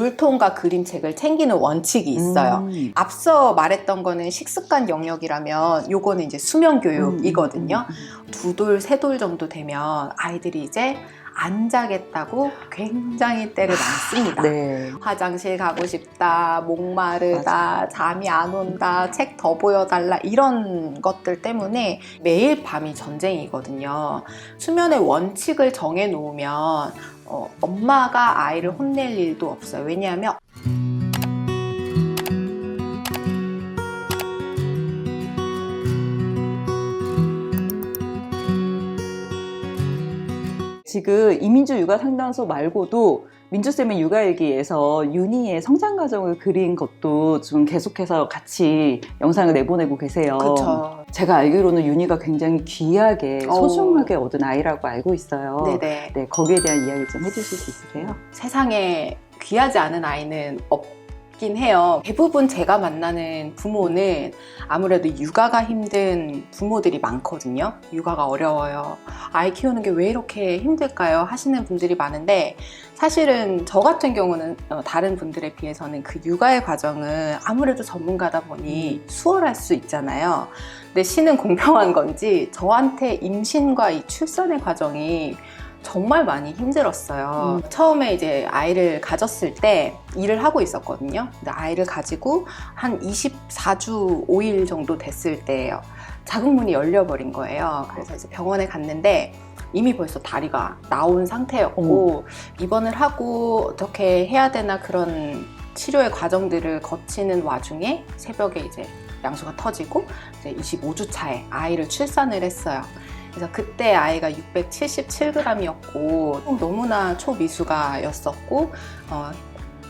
물통과 그림책을 챙기는 원칙이 있어요. 앞서 말했던 거는 식습관 영역이라면 요거는 이제 수면 교육이거든요. 2돌, 3돌 정도 되면 아이들이 이제 안 자겠다고 굉장히 떼를 많이 씁니다. 네. 화장실 가고 싶다, 목마르다, 맞아. 잠이 안 온다, 책 더 보여달라 이런 것들 때문에 매일 밤이 전쟁이거든요. 수면의 원칙을 정해놓으면 엄마가 아이를 혼낼 일도 없어요. 왜냐하면 지금 이민주 육아상담소 말고도 민주쌤의 육아일기에서 윤희의 성장 과정을 그린 것도 좀 계속해서 같이 영상을 내보내고 계세요. 그쵸. 제가 알기로는 윤희가 굉장히 귀하게 소중하게 얻은 아이라고 알고 있어요. 네네. 네, 거기에 대한 이야기 좀 해주실 수 있으세요? 세상에 귀하지 않은 아이는 없긴 해요. 대부분 제가 만나는 부모는 아무래도 육아가 힘든 부모들이 많거든요. 육아가 어려워요. 아이 키우는 게 왜 이렇게 힘들까요? 하시는 분들이 많은데 사실은 저 같은 경우는 다른 분들에 비해서는 그 육아의 과정은 아무래도 전문가다 보니 수월할 수 있잖아요. 근데 신은 공평한 건지 저한테 임신과 이 출산의 과정이 정말 많이 힘들었어요. 처음에 이제 아이를 가졌을 때 일을 하고 있었거든요. 근데 아이를 가지고 한 24주 5일 정도 됐을 때예요. 자궁문이 열려버린 거예요. 그래서 이제 병원에 갔는데 이미 벌써 다리가 나온 상태였고 입원을 하고 어떻게 해야 되나 그런 치료의 과정들을 거치는 와중에 새벽에 이제 양수가 터지고 이제 25주 차에 아이를 출산을 했어요. 그래서 그때 아이가 677g이었고 너무나 초미수가였었고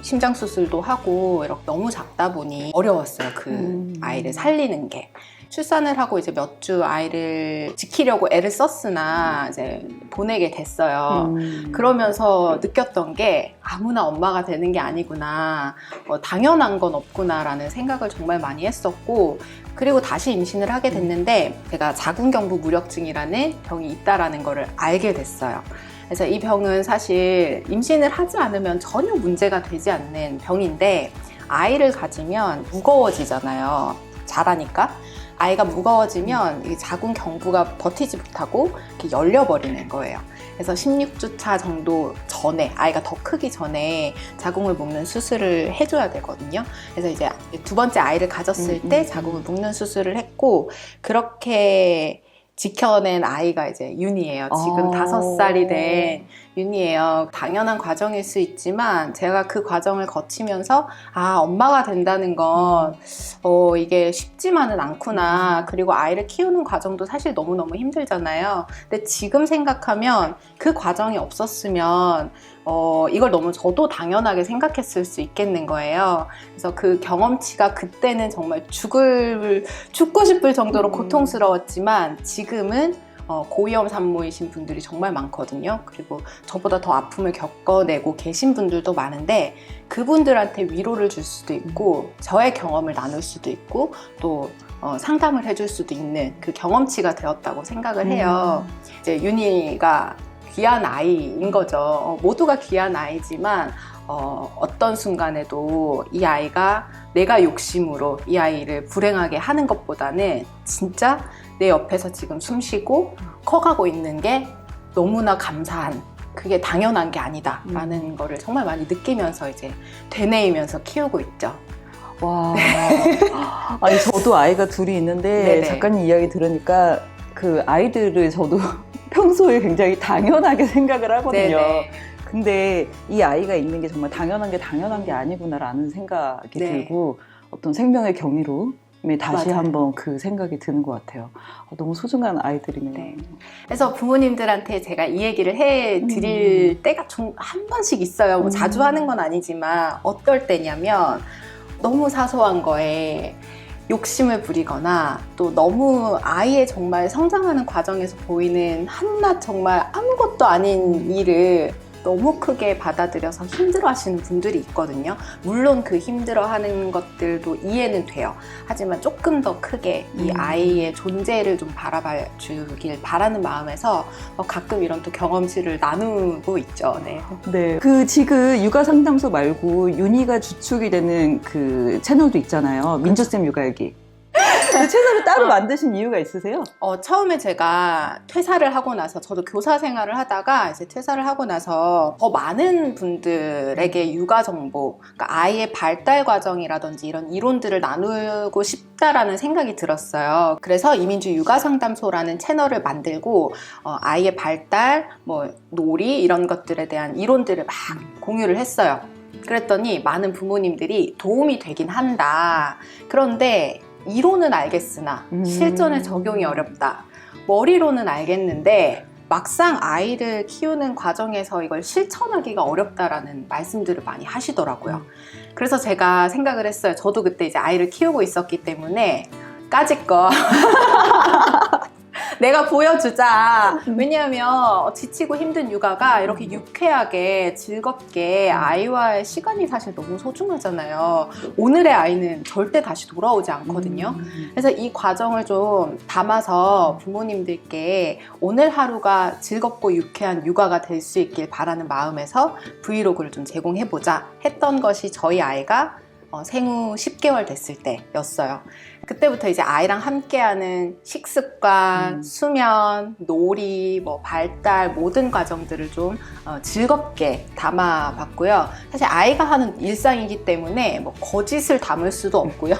심장 수술도 하고 이렇게 너무 작다 보니 어려웠어요. 그 아이를 살리는 게. 출산을 하고 이제 몇 주 아이를 지키려고 애를 썼으나 이제 보내게 됐어요. 그러면서 느꼈던 게 아무나 엄마가 되는 게 아니구나, 당연한 건 없구나라는 생각을 정말 많이 했었고, 그리고 다시 임신을 하게 됐는데 제가 자궁경부 무력증이라는 병이 있다라는 거를 알게 됐어요. 그래서 이 병은 사실 임신을 하지 않으면 전혀 문제가 되지 않는 병인데 아이를 가지면 무거워지잖아요. 자라니까. 아이가 무거워지면 이 자궁경부가 버티지 못하고 이렇게 열려버리는 거예요. 그래서 16주 차 정도 전에, 아이가 더 크기 전에 자궁을 묶는 수술을 해줘야 되거든요. 그래서 이제 2번째 아이를 가졌을 때 자궁을 묶는 수술을 했고, 그렇게 지켜낸 아이가 이제 윤희예요. 지금 5살이 된 윤희예요. 당연한 과정일 수 있지만 제가 그 과정을 거치면서 엄마가 된다는 건 이게 쉽지만은 않구나. 그리고 아이를 키우는 과정도 사실 너무너무 힘들잖아요. 근데 지금 생각하면 그 과정이 없었으면 이걸 너무 저도 당연하게 생각했을 수 있겠는 거예요. 그래서 그 경험치가 그때는 정말 죽고 싶을 정도로 고통스러웠지만 지금은 고위험 산모이신 분들이 정말 많거든요. 그리고 저보다 더 아픔을 겪어내고 계신 분들도 많은데 그분들한테 위로를 줄 수도 있고 저의 경험을 나눌 수도 있고 또 상담을 해줄 수도 있는 그 경험치가 되었다고 생각을 해요. 이제 윤희가 귀한 아이인 거죠. 모두가 귀한 아이지만 어떤 순간에도 이 아이가 내가 욕심으로 이 아이를 불행하게 하는 것보다는 진짜 내 옆에서 지금 숨쉬고 커가고 있는 게 너무나 감사한, 그게 당연한 게 아니다 라는 거를 정말 많이 느끼면서 이제 되뇌이면서 키우고 있죠. 와, 아니 저도 아이가 둘이 있는데 네네. 작가님 이야기 들으니까 그 아이들을 저도 평소에 굉장히 당연하게 생각을 하거든요. 네네. 근데 이 아이가 있는 게 정말 당연한 게 아니구나라는 생각이 네. 들고 어떤 생명의 경이로움에 다시 맞아요. 한번 그 생각이 드는 것 같아요. 너무 소중한 아이들이네요. 네. 그래서 부모님들한테 제가 이 얘기를 해드릴 때가 좀 한 번씩 있어요. 뭐 자주 하는 건 아니지만 어떨 때냐면 너무 사소한 거에 욕심을 부리거나 또 너무 아이의 정말 성장하는 과정에서 보이는 한낱 정말 아무것도 아닌 일을 너무 크게 받아들여서 힘들어하시는 분들이 있거든요. 물론 그 힘들어하는 것들도 이해는 돼요. 하지만 조금 더 크게 이 아이의 존재를 좀 바라봐 주길 바라는 마음에서 가끔 이런 또 경험치를 나누고 있죠. 네. 네. 그 지금 육아 상담소 말고 윤희가 주축이 되는 그 채널도 있잖아요. 민주쌤 육아일기. 그 채널을 따로 만드신 이유가 있으세요? 처음에 제가 퇴사를 하고 나서 저도 교사 생활을 하다가 이제 퇴사를 하고 나서 더 많은 분들에게 육아 정보, 그러니까 아이의 발달 과정이라든지 이런 이론들을 나누고 싶다라는 생각이 들었어요. 그래서 이민주 육아 상담소라는 채널을 만들고 아이의 발달, 뭐 놀이 이런 것들에 대한 이론들을 막 공유를 했어요. 그랬더니 많은 부모님들이 도움이 되긴 한다. 그런데 이론은 알겠으나 실전에 적용이 어렵다. 머리로는 알겠는데 막상 아이를 키우는 과정에서 이걸 실천하기가 어렵다라는 말씀들을 많이 하시더라고요. 그래서 제가 생각을 했어요. 저도 그때 이제 아이를 키우고 있었기 때문에 까짓거 내가 보여주자. 왜냐하면 지치고 힘든 육아가 이렇게 유쾌하게 즐겁게 아이와의 시간이 사실 너무 소중하잖아요. 오늘의 아이는 절대 다시 돌아오지 않거든요. 그래서 이 과정을 좀 담아서 부모님들께 오늘 하루가 즐겁고 유쾌한 육아가 될 수 있길 바라는 마음에서 브이로그를 좀 제공해보자 했던 것이 저희 아이가 생후 10개월 됐을 때였어요. 그때부터 이제 아이랑 함께하는 식습관, 수면, 놀이, 뭐 발달 모든 과정들을 좀 즐겁게 담아봤고요. 사실 아이가 하는 일상이기 때문에 뭐 거짓을 담을 수도 없고요.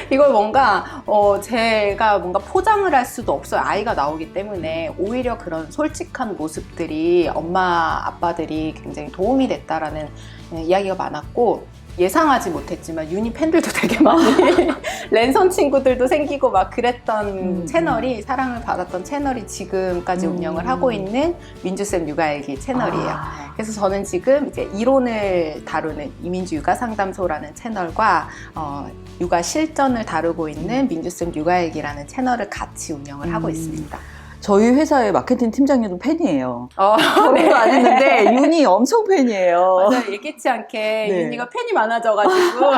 이걸 뭔가 제가 뭔가 포장을 할 수도 없어요. 아이가 나오기 때문에 오히려 그런 솔직한 모습들이 엄마 아빠들이 굉장히 도움이 됐다라는 이야기가 많았고, 예상하지 못했지만 윤희 팬들도 되게 많이 랜선 친구들도 생기고 막 그랬던 채널이, 사랑을 받았던 채널이 지금까지 운영을 하고 있는 민주쌤 육아일기 채널이에요. 그래서 저는 지금 이제 이론을 다루는 이민주 육아 상담소라는 채널과 육아 실전을 다루고 있는 민주쌤 육아일기라는 채널을 같이 운영을 하고 있습니다. 저희 회사의 마케팅 팀장님도 팬이에요. 네. 결혼도 안 했는데 윤희 엄청 팬이에요. 맞아요. 예기치 않게 네. 윤희가 팬이 많아져가지고.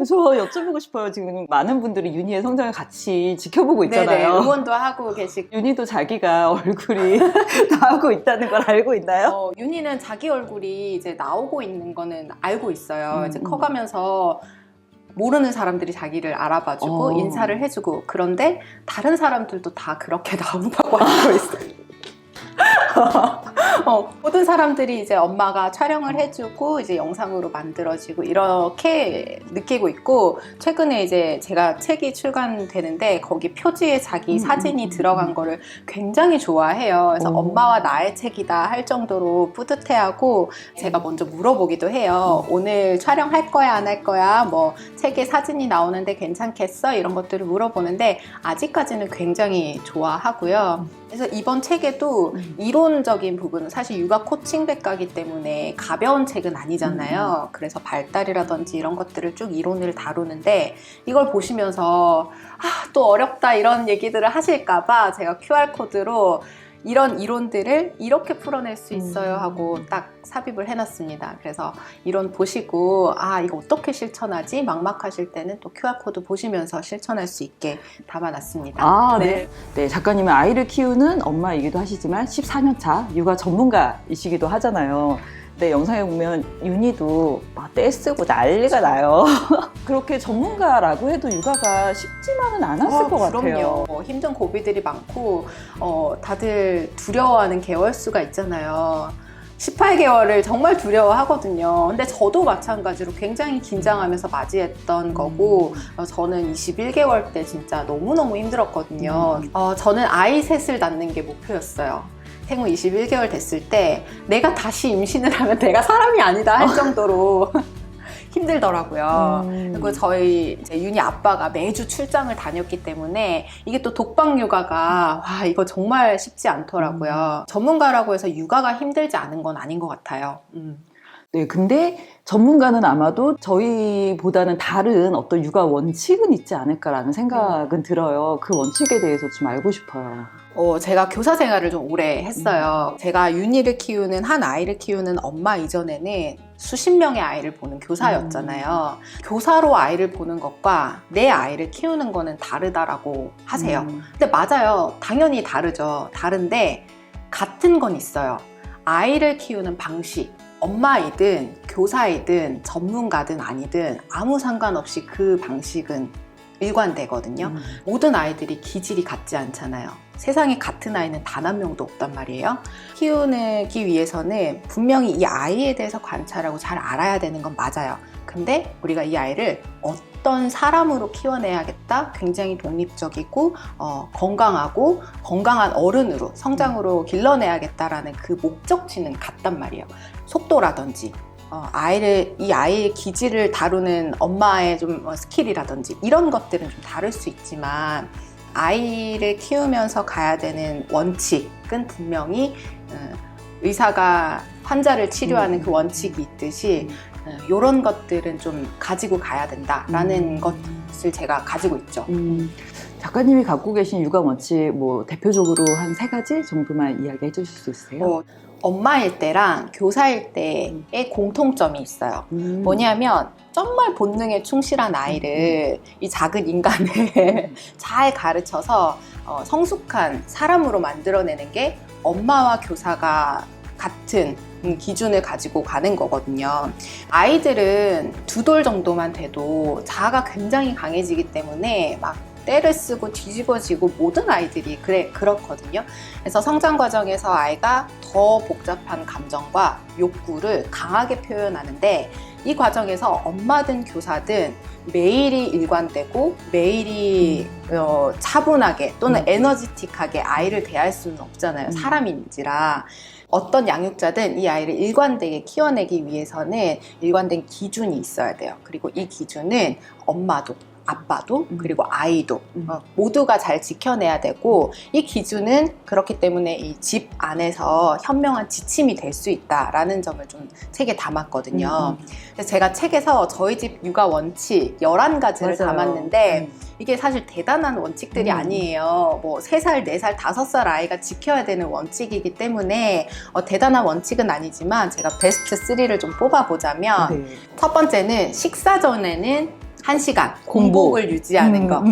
저 여쭤보고 싶어요. 지금 많은 분들이 윤희의 성장을 같이 지켜보고 있잖아요. 네네, 응원도 하고 계시고. 윤희도 자기가 얼굴이 나오고 있다는 걸 알고 있나요? 윤희는 자기 얼굴이 이제 나오고 있는 거는 알고 있어요. 이제 커가면서 모르는 사람들이 자기를 알아봐주고 인사를 해주고, 그런데 다른 사람들도 다 그렇게 나온다고 알고 있어요. 모든 사람들이 이제 엄마가 촬영을 해주고 이제 영상으로 만들어지고 이렇게 느끼고 있고, 최근에 이제 제가 책이 출간되는데 거기 표지에 자기 사진이 들어간 거를 굉장히 좋아해요. 그래서 엄마와 나의 책이다 할 정도로 뿌듯해하고, 제가 먼저 물어보기도 해요. 오늘 촬영할 거야 안 할 거야, 뭐 책에 사진이 나오는데 괜찮겠어, 이런 것들을 물어보는데 아직까지는 굉장히 좋아하고요. 그래서 이번 책에도 이론적인 부분은 사실 육아 코칭 백과기 때문에 가벼운 책은 아니잖아요. 그래서 발달이라든지 이런 것들을 쭉 이론을 다루는데, 이걸 보시면서 또 어렵다 이런 얘기들을 하실까봐 제가 QR코드로 이런 이론들을 이렇게 풀어낼 수 있어요 하고 딱 삽입을 해놨습니다. 그래서 이론 보시고 이거 어떻게 실천하지? 막막하실 때는 또 QR코드 보시면서 실천할 수 있게 담아놨습니다. 네. 네, 작가님은 아이를 키우는 엄마이기도 하시지만 14년차 육아 전문가이시기도 하잖아요. 네, 영상에 보면 윤희도 막 떼쓰고 난리가 나요. 그렇게 전문가라고 해도 육아가 쉽지만은 않았을 것 같아요. 그럼요. 힘든 고비들이 많고 다들 두려워하는 개월수가 있잖아요. 18개월을 정말 두려워하거든요. 근데 저도 마찬가지로 굉장히 긴장하면서 맞이했던 거고, 저는 21개월 때 진짜 너무너무 힘들었거든요. 저는 아이 셋을 낳는 게 목표였어요. 생후 21개월 됐을 때 내가 다시 임신을 하면 내가 사람이 아니다 할 정도로 힘들더라고요. 그리고 저희 이제 윤희 아빠가 매주 출장을 다녔기 때문에 이게 또 독박 육아가 이거 정말 쉽지 않더라고요. 전문가라고 해서 육아가 힘들지 않은 건 아닌 것 같아요. 네, 근데 전문가는 아마도 저희보다는 다른 어떤 육아 원칙은 있지 않을까라는 생각은 들어요. 그 원칙에 대해서 좀 알고 싶어요. 제가 교사 생활을 좀 오래 했어요. 제가 윤희를 키우는 한 아이를 키우는 엄마 이전에는 수십 명의 아이를 보는 교사였잖아요. 교사로 아이를 보는 것과 내 아이를 키우는 거는 다르다라고 하세요. 근데 맞아요. 당연히 다르죠. 다른데 같은 건 있어요. 아이를 키우는 방식, 엄마이든 교사이든 전문가든 아니든 아무 상관없이 그 방식은 일관되거든요. 모든 아이들이 기질이 같지 않잖아요. 세상에 같은 아이는 단 한 명도 없단 말이에요. 키우기 위해서는 분명히 이 아이에 대해서 관찰하고 잘 알아야 되는 건 맞아요. 근데 우리가 이 아이를 어떤 사람으로 키워내야겠다, 굉장히 독립적이고 건강하고 건강한 어른으로 성장으로 길러내야겠다라는 그 목적지는 같단 말이에요. 속도라든지 이 아이의 기질을 다루는 엄마의 좀 스킬이라든지 이런 것들은 좀 다를 수 있지만 아이를 키우면서 가야 되는 원칙은 분명히 의사가 환자를 치료하는 그 원칙이 있듯이 이런 것들은 좀 가지고 가야 된다라는 것을 제가 가지고 있죠. 작가님이 갖고 계신 육아 원칙 뭐 대표적으로 한 3가지 정도만 이야기해 주실 수 있으세요? 엄마일 때랑 교사일 때의 공통점이 있어요. 뭐냐면 정말 본능에 충실한 아이를 이 작은 인간을 잘 가르쳐서 성숙한 사람으로 만들어내는 게 엄마와 교사가 같은 기준을 가지고 가는 거거든요. 아이들은 2돌 정도만 돼도 자아가 굉장히 강해지기 때문에 막 때를 쓰고 뒤집어지고 모든 아이들이 그렇거든요. 그래서 성장 과정에서 아이가 더 복잡한 감정과 욕구를 강하게 표현하는데 이 과정에서 엄마든 교사든 매일이 일관되고 매일이 차분하게 또는 에너지틱하게 아이를 대할 수는 없잖아요. 사람인지라. 어떤 양육자든 이 아이를 일관되게 키워내기 위해서는 일관된 기준이 있어야 돼요. 그리고 이 기준은 엄마도 아빠도 그리고 아이도 모두가 잘 지켜내야 되고 이 기준은 그렇기 때문에 이 집 안에서 현명한 지침이 될 수 있다라는 점을 좀 책에 담았거든요. 그래서 제가 책에서 저희 집 육아 원칙 11가지를 담았는데 이게 사실 대단한 원칙들이 아니에요. 뭐 3살, 4살, 5살 아이가 지켜야 되는 원칙이기 때문에 대단한 원칙은 아니지만 제가 베스트 3를 좀 뽑아보자면 첫 번째는 식사 전에는 1시간 공복을 유지하는 거.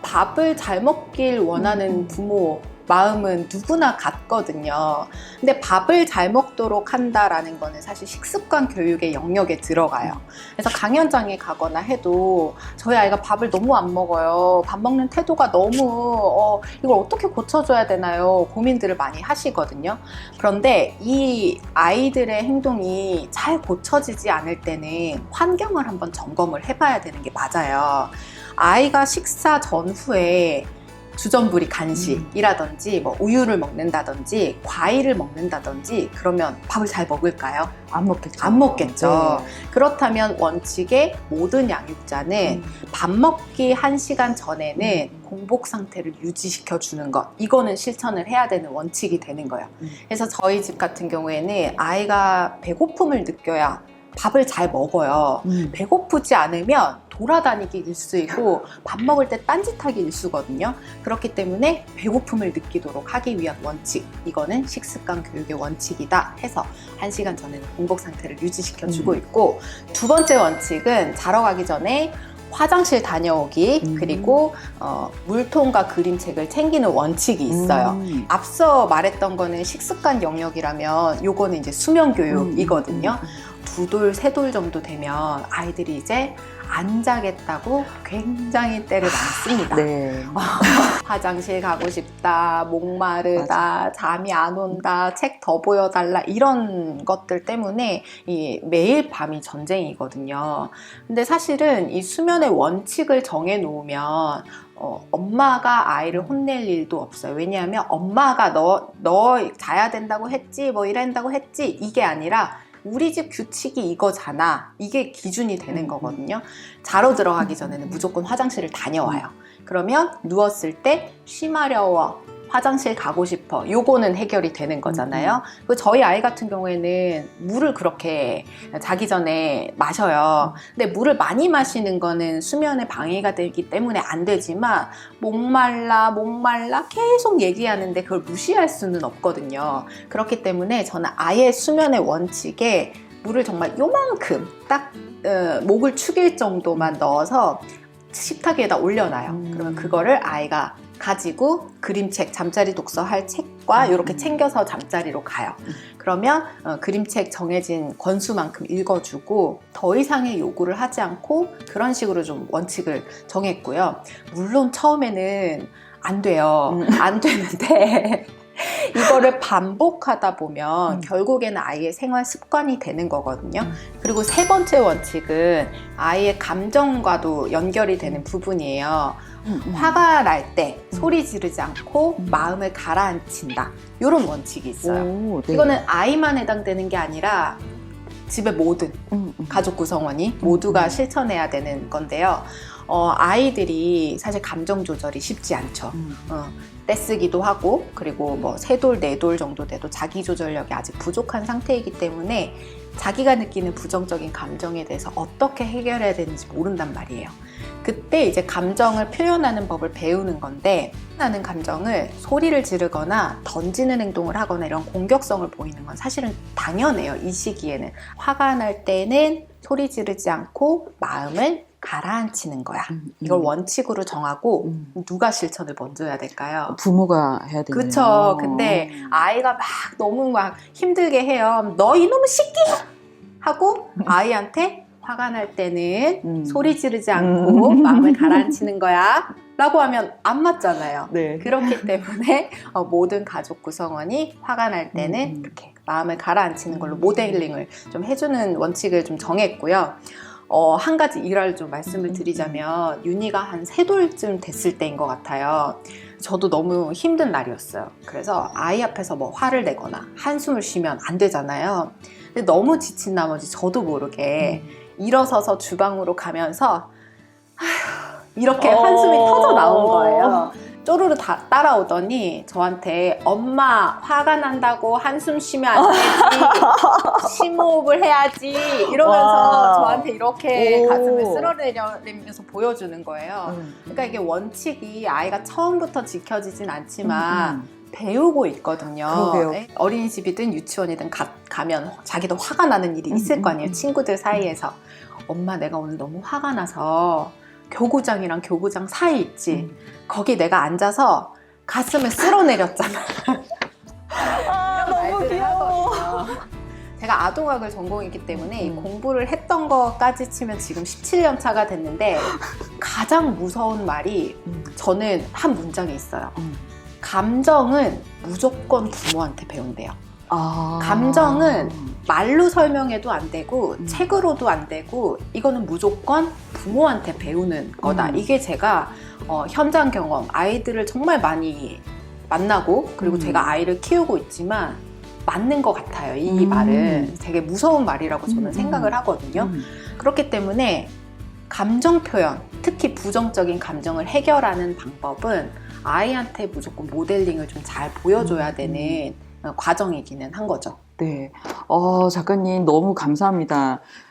밥을 잘 먹길 원하는 부모 마음은 누구나 같거든요. 근데 밥을 잘 먹도록 한다라는 거는 사실 식습관 교육의 영역에 들어가요. 그래서 강연장에 가거나 해도 저희 아이가 밥을 너무 안 먹어요. 밥 먹는 태도가 너무 이걸 어떻게 고쳐줘야 되나요? 고민들을 많이 하시거든요. 그런데 이 아이들의 행동이 잘 고쳐지지 않을 때는 환경을 한번 점검을 해봐야 되는 게 맞아요. 아이가 식사 전후에 주전부리 간식이라든지 뭐 우유를 먹는다든지 과일을 먹는다든지 그러면 밥을 잘 먹을까요? 안 먹겠죠. 안 먹겠죠. 네. 그렇다면 원칙에 모든 양육자는 밥 먹기 1시간 전에는 공복 상태를 유지시켜 주는 것, 이거는 실천을 해야 되는 원칙이 되는 거예요. 그래서 저희 집 같은 경우에는 아이가 배고픔을 느껴야 밥을 잘 먹어요. 배고프지 않으면 돌아다니기 일수이고 밥 먹을 때 딴짓하기 일수거든요. 그렇기 때문에 배고픔을 느끼도록 하기 위한 원칙, 이거는 식습관 교육의 원칙이다 해서 1시간 전에는 공복 상태를 유지시켜주고 있고, 2번째 원칙은 자러 가기 전에 화장실 다녀오기, 그리고 물통과 그림책을 챙기는 원칙이 있어요. 앞서 말했던 거는 식습관 영역이라면 요거는 이제 수면 교육이거든요. 2돌, 3돌 정도 되면 아이들이 이제 안 자겠다고 굉장히 때를 많이 씁니다. 네. 화장실 가고 싶다, 목마르다, 잠이 안 온다, 책 더 보여달라, 이런 것들 때문에 매일 밤이 전쟁이거든요. 근데 사실은 이 수면의 원칙을 정해 놓으면 엄마가 아이를 혼낼 일도 없어요. 왜냐하면 엄마가 너 자야 된다고 했지, 뭐 이런다고 했지, 이게 아니라 우리 집 규칙이 이거잖아, 이게 기준이 되는 거거든요. 자러 들어가기 전에는 무조건 화장실을 다녀와요. 그러면 누웠을 때 쉬 마려워, 화장실 가고 싶어. 요거는 해결이 되는 거잖아요. 그리고 저희 아이 같은 경우에는 물을 그렇게 자기 전에 마셔요. 근데 물을 많이 마시는 거는 수면에 방해가 되기 때문에 안 되지만 목말라 계속 얘기하는데 그걸 무시할 수는 없거든요. 그렇기 때문에 저는 아예 수면의 원칙에 물을 정말 요만큼 딱 목을 축일 정도만 넣어서 식탁 위에다 올려놔요. 그러면 그거를 아이가 가지고 그림책, 잠자리 독서 할 책과 이렇게 챙겨서 잠자리로 가요. 그러면 그림책 정해진 권수만큼 읽어주고 더 이상의 요구를 하지 않고 그런 식으로 좀 원칙을 정했고요. 물론 처음에는 안 돼요. 안 되는데 이거를 반복하다 보면 결국에는 아이의 생활 습관이 되는 거거든요. 그리고 세 번째 원칙은 아이의 감정과도 연결이 되는 부분이에요. 화가 날 때 소리 지르지 않고 마음을 가라앉힌다. 이런 원칙이 있어요. 오, 네. 이거는 아이만 해당되는 게 아니라 집의 모든 가족 구성원이 모두가 실천해야 되는 건데요. 아이들이 사실 감정 조절이 쉽지 않죠. 떼쓰기도 하고 그리고 뭐 3돌, 4돌 정도 돼도 자기 조절력이 아직 부족한 상태이기 때문에 자기가 느끼는 부정적인 감정에 대해서 어떻게 해결해야 되는지 모른단 말이에요. 그때 이제 감정을 표현하는 법을 배우는 건데 나는 감정을 소리를 지르거나 던지는 행동을 하거나 이런 공격성을 보이는 건 사실은 당연해요. 이 시기에는. 화가 날 때는 소리 지르지 않고 마음을 가라앉히는 거야. 이걸 원칙으로 정하고 누가 실천을 먼저 해야 될까요? 부모가 해야 되네요. 그쵸. 근데 아이가 막 너무 막 힘들게 해요. 너 이놈의 새끼! 하고 아이한테 화가 날 때는 소리 지르지 않고 마음을 가라앉히는 거야 라고 하면 안 맞잖아요. 네. 그렇기 때문에 모든 가족 구성원이 화가 날 때는 이렇게 마음을 가라앉히는 걸로 모델링을 좀 해주는 원칙을 좀 정했고요. 한 가지 일화를 좀 말씀을 드리자면 윤희가 한 3돌쯤 됐을 때인 것 같아요. 저도 너무 힘든 날이었어요. 그래서 아이 앞에서 뭐 화를 내거나 한숨을 쉬면 안 되잖아요. 근데 너무 지친 나머지 저도 모르게 일어서서 주방으로 가면서 이렇게 한숨이 터져 나온 거예요. 쪼르르 따라오더니 저한테 엄마 화가 난다고 한숨 쉬면 안 되지 심호흡을 해야지 이러면서 저한테 이렇게 가슴을 쓸어내면서 보여주는 거예요. 그러니까 이게 원칙이 아이가 처음부터 지켜지진 않지만 배우고 있거든요. 그러게요. 어린이집이든 유치원이든 가면 자기도 화가 나는 일이 있을 거 아니에요. 친구들 사이에서. 엄마 내가 오늘 너무 화가 나서 교구장이랑 교구장 사이 있지. 거기 내가 앉아서 가슴을 쓸어내렸잖아. 이런 말들을 하거든요. 제가 아동학을 전공했기 때문에 공부를 했던 것까지 치면 지금 17년 차가 됐는데 가장 무서운 말이 저는 한 문장에 있어요. 감정은 무조건 부모한테 배운대요. 감정은 말로 설명해도 안 되고 책으로도 안 되고 이거는 무조건 부모한테 배우는 거다. 이게 제가 현장 경험, 아이들을 정말 많이 만나고 그리고 제가 아이를 키우고 있지만 맞는 것 같아요. 이 말은 되게 무서운 말이라고 저는 생각을 하거든요. 그렇기 때문에 감정 표현, 특히 부정적인 감정을 해결하는 방법은 아이한테 무조건 모델링을 좀 잘 보여줘야 되는 과정이기는 한 거죠. 네. 작가님 너무 감사합니다.